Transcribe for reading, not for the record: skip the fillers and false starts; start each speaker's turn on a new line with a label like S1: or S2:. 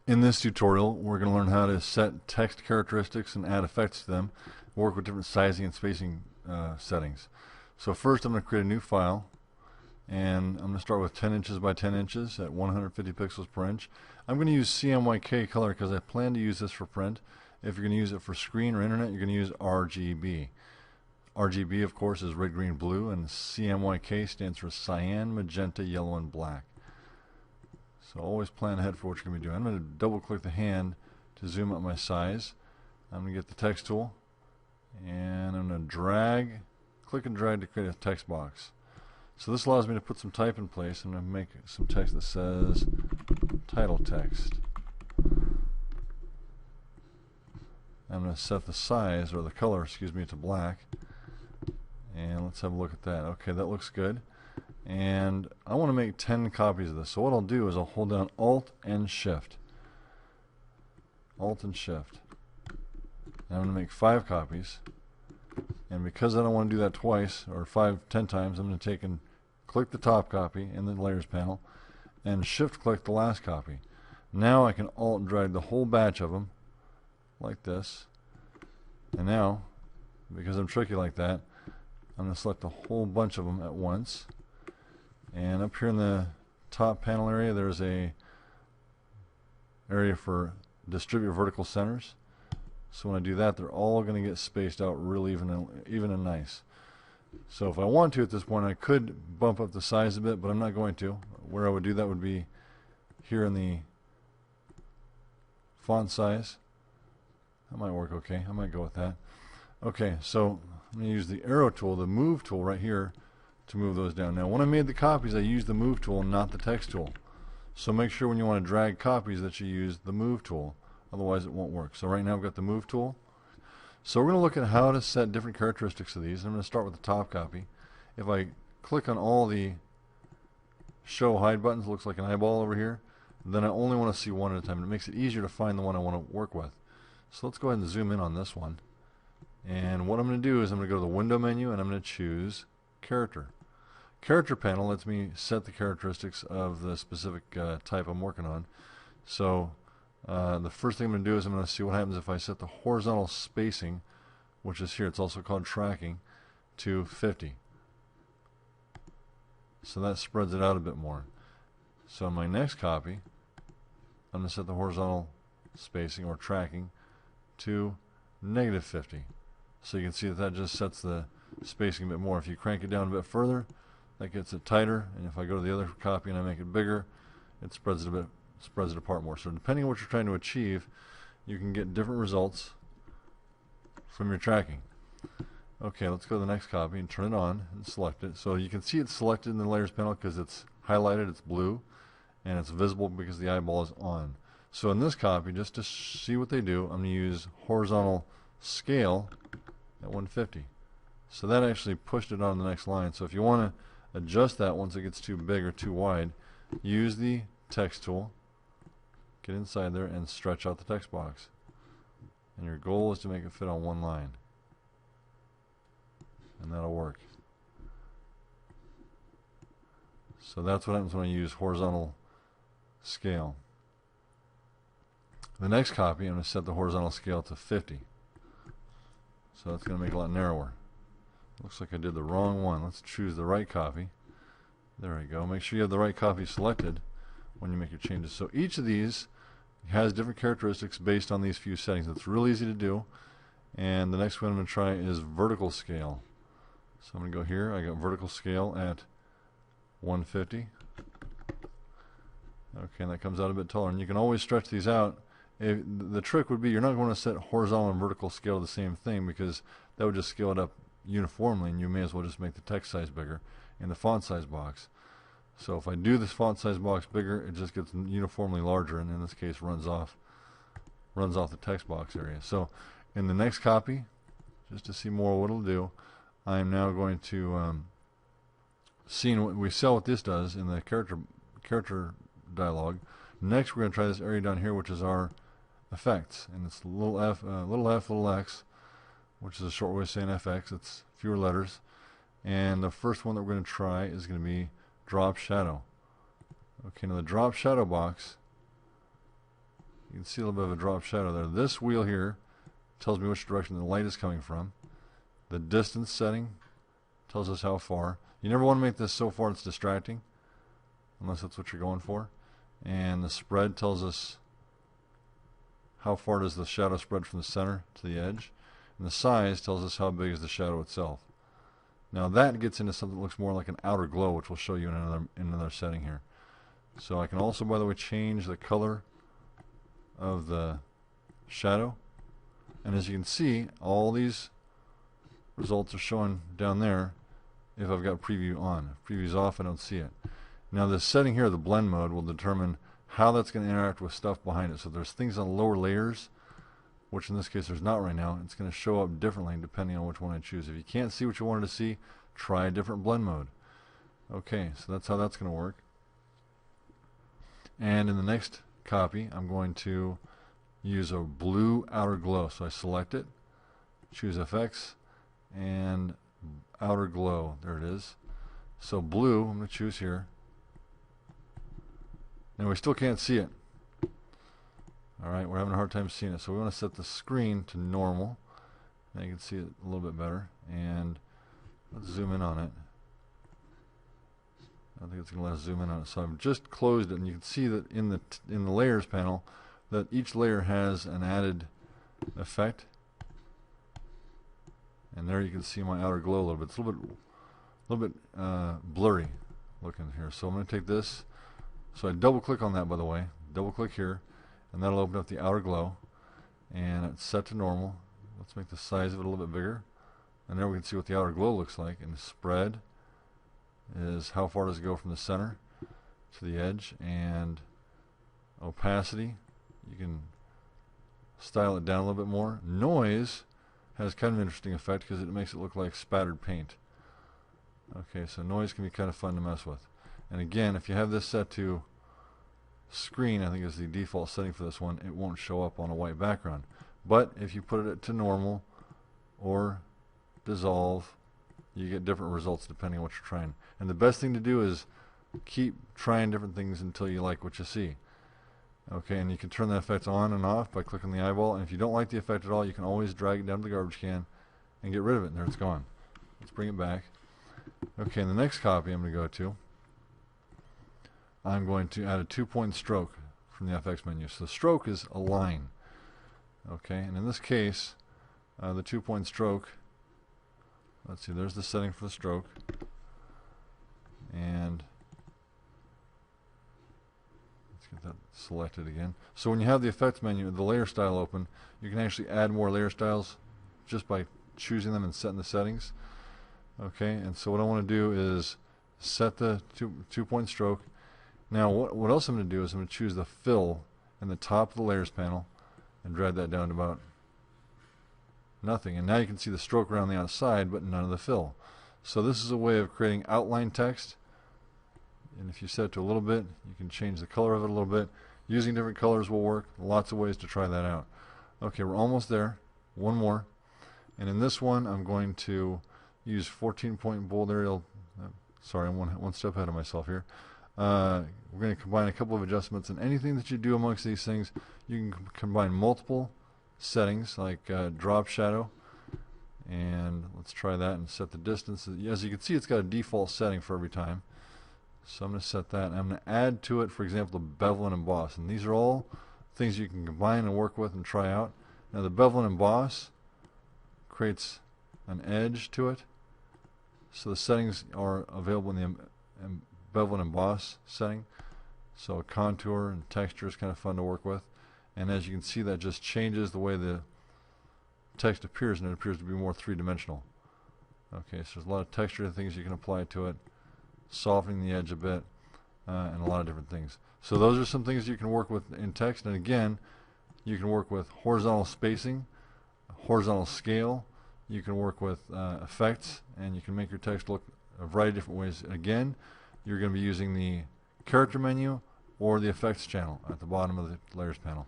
S1: In this tutorial, we're going to learn how to set text characteristics and add effects to them, work with different sizing and spacing settings. So first I'm going to create a new file, and I'm going to start with 10 inches by 10 inches at 150 pixels per inch. I'm going to use CMYK color because I plan to use this for print. If you're going to use it for screen or internet, you're going to use RGB. RGB, of course, is red, green, blue, and CMYK stands for cyan, magenta, yellow, and black. So always plan ahead for what you're going to be doing. I'm going to double click the hand to zoom up my size. I'm going to get the text tool, and I'm going to click and drag to create a text box. So this allows me to put some type in place. I'm going to make some text that says title text. I'm going to set the size, or the color, excuse me, to black. And let's have a look at that. Okay, that looks good. And I want to make 10 copies of this. So what I'll do is I'll hold down Alt and Shift. Alt and Shift. And I'm going to make 5 copies. And because I don't want to do that twice, or 10 times, I'm going to take and click the top copy in the Layers panel and Shift click the last copy. Now I can Alt and drag the whole batch of them like this. And now, because I'm tricky like that, I'm going to select a whole bunch of them at once. And up here in the top panel area, there's a area for distribute vertical centers. So when I do that, they're all going to get spaced out real even and nice. So if I want to at this point, I could bump up the size a bit, but I'm not going to. Where I would do that would be here in the font size. That might work okay. I might go with that. Okay, so I'm going to use the arrow tool, the move tool right here, to move those down. Now when I made the copies, I used the move tool, not the text tool. So make sure when you want to drag copies that you use the move tool, otherwise it won't work. So right now I've got the move tool. So we're going to look at how to set different characteristics of these. I'm going to start with the top copy. If I click on all the show hide buttons, it looks like an eyeball over here, then I only want to see one at a time. It makes it easier to find the one I want to work with. So let's go ahead and zoom in on this one. And what I'm going to do is I'm going to go to the window menu and I'm going to choose character. Character panel lets me set the characteristics of the specific type I'm working on. So the first thing I'm going to do is I'm going to see what happens if I set the horizontal spacing, which is here, it's also called tracking, to 50. So that spreads it out a bit more. So in my next copy, I'm going to set the horizontal spacing or tracking to -50. So you can see that just sets the spacing a bit more. If you crank it down a bit further, that gets it tighter, and if I go to the other copy and I make it bigger, it spreads it apart more. So depending on what you're trying to achieve, you can get different results from your tracking. Okay, let's go to the next copy and turn it on and select it. So you can see it's selected in the layers panel because it's highlighted, it's blue, and it's visible because the eyeball is on. So in this copy, just to see what they do, I'm going to use horizontal scale at 150. So that actually pushed it on the next line. So if you want to adjust that once it gets too big or too wide, use the text tool, get inside there and stretch out the text box. And your goal is to make it fit on one line. And that'll work. So that's what happens when I use horizontal scale. The next copy, I'm going to set the horizontal scale to 50. So that's going to make it a lot narrower. Looks like I did the wrong one. Let's choose the right copy. There we go. Make sure you have the right copy selected when you make your changes. So each of these has different characteristics based on these few settings. It's real easy to do. And the next one I'm going to try is vertical scale. So I'm going to go here. I got vertical scale at 150. Okay, and that comes out a bit taller. And you can always stretch these out. The trick would be you're not going to set horizontal and vertical scale the same thing, because that would just scale it up uniformly, and you may as well just make the text size bigger in the font size box. So if I do this font size box bigger, it just gets uniformly larger, and in this case runs off the text box area. So in the next copy, just to see more what it'll do, I'm now going to see what we saw what this does in the character dialog. Next we're going to try this area down here, which is our effects, and it's little f, little x, which is a short way of saying FX. It's fewer letters. And the first one that we're going to try is going to be drop shadow. Okay, now the drop shadow box You can see a little bit of a drop shadow there. This wheel here tells me which direction the light is coming from. The distance setting tells us how far. You never want to make this so far it's distracting, unless that's what you're going for. And the spread tells us how far does the shadow spread from the center to the edge. And the size tells us how big is the shadow itself. Now that gets into something that looks more like an outer glow, which we'll show you in another setting here. So I can also, by the way, change the color of the shadow. And as you can see, all these results are showing down there if I've got preview on. If preview's off, I don't see it. Now this setting here, the blend mode, will determine how that's going to interact with stuff behind it. So there's things on lower layers, which in this case there's not right now. It's going to show up differently depending on which one I choose. If you can't see what you wanted to see, try a different blend mode. Okay, so that's how that's going to work. And in the next copy, I'm going to use a blue outer glow. So I select it, choose FX, and outer glow. There it is. So blue, I'm going to choose here. Now we still can't see it. Alright, we're having a hard time seeing it. So we want to set the screen to normal. Now you can see it a little bit better. And let's zoom in on it. I think it's going to let us zoom in on it. So I've just closed it, and you can see that in the layers panel that each layer has an added effect. And there you can see my outer glow a little bit. It's a little bit blurry looking here. So I'm going to take this. So I double click on that, by the way. Double click here, and that'll open up the outer glow. And it's set to normal. Let's make the size of it a little bit bigger. And there we can see what the outer glow looks like. And the spread is how far does it go from the center to the edge. And opacity, you can style it down a little bit more. Noise has kind of an interesting effect because it makes it look like spattered paint. Okay, so noise can be kind of fun to mess with. And again, if you have this set to screen, I think is the default setting for this one, it won't show up on a white background. But if you put it to normal or dissolve, you get different results depending on what you're trying. And the best thing to do is keep trying different things until you like what you see. Okay, and you can turn the effect on and off by clicking the eyeball. And if you don't like the effect at all, you can always drag it down to the garbage can and get rid of it. And there it's gone. Let's bring it back. Okay, in the next copy I'm going to go to, I'm going to add a 2-point stroke from the FX menu. So the stroke is a line. Okay, and in this case, the 2-point stroke, let's see, there's the setting for the stroke. And let's get that selected again. So when you have the effects menu, the layer style open, you can actually add more layer styles just by choosing them and setting the settings. Okay, and so what I want to do is set the two-point stroke. Now what else I'm going to do is I'm going to choose the fill in the top of the layers panel and drag that down to about nothing. And now you can see the stroke around the outside, but none of the fill. So this is a way of creating outline text. And if you set it to a little bit, you can change the color of it a little bit. Using different colors will work. Lots of ways to try that out. Okay, we're almost there. One more. And in this one, I'm going to use 14-point bold Arial. Sorry, I'm one step ahead of myself here. We're going to combine a couple of adjustments. And anything that you do amongst these things, you can combine multiple settings like drop shadow. And let's try that and set the distance. As you can see, it's got a default setting for every time. So I'm going to set that. And I'm going to add to it, for example, the bevel and emboss. And these are all things you can combine and work with and try out. Now the bevel and emboss creates an edge to it. So the settings are available in the bevel and emboss setting. So contour and texture is kind of fun to work with. And as you can see, that just changes the way the text appears, and it appears to be more three-dimensional. Okay, so there's a lot of texture and things you can apply to it, softening the edge a bit, and a lot of different things. So those are some things you can work with in text. And again, you can work with horizontal spacing, horizontal scale. You can work with effects, and you can make your text look a variety of different ways. Again, you're going to be using the character menu or the effects channel at the bottom of the layers panel.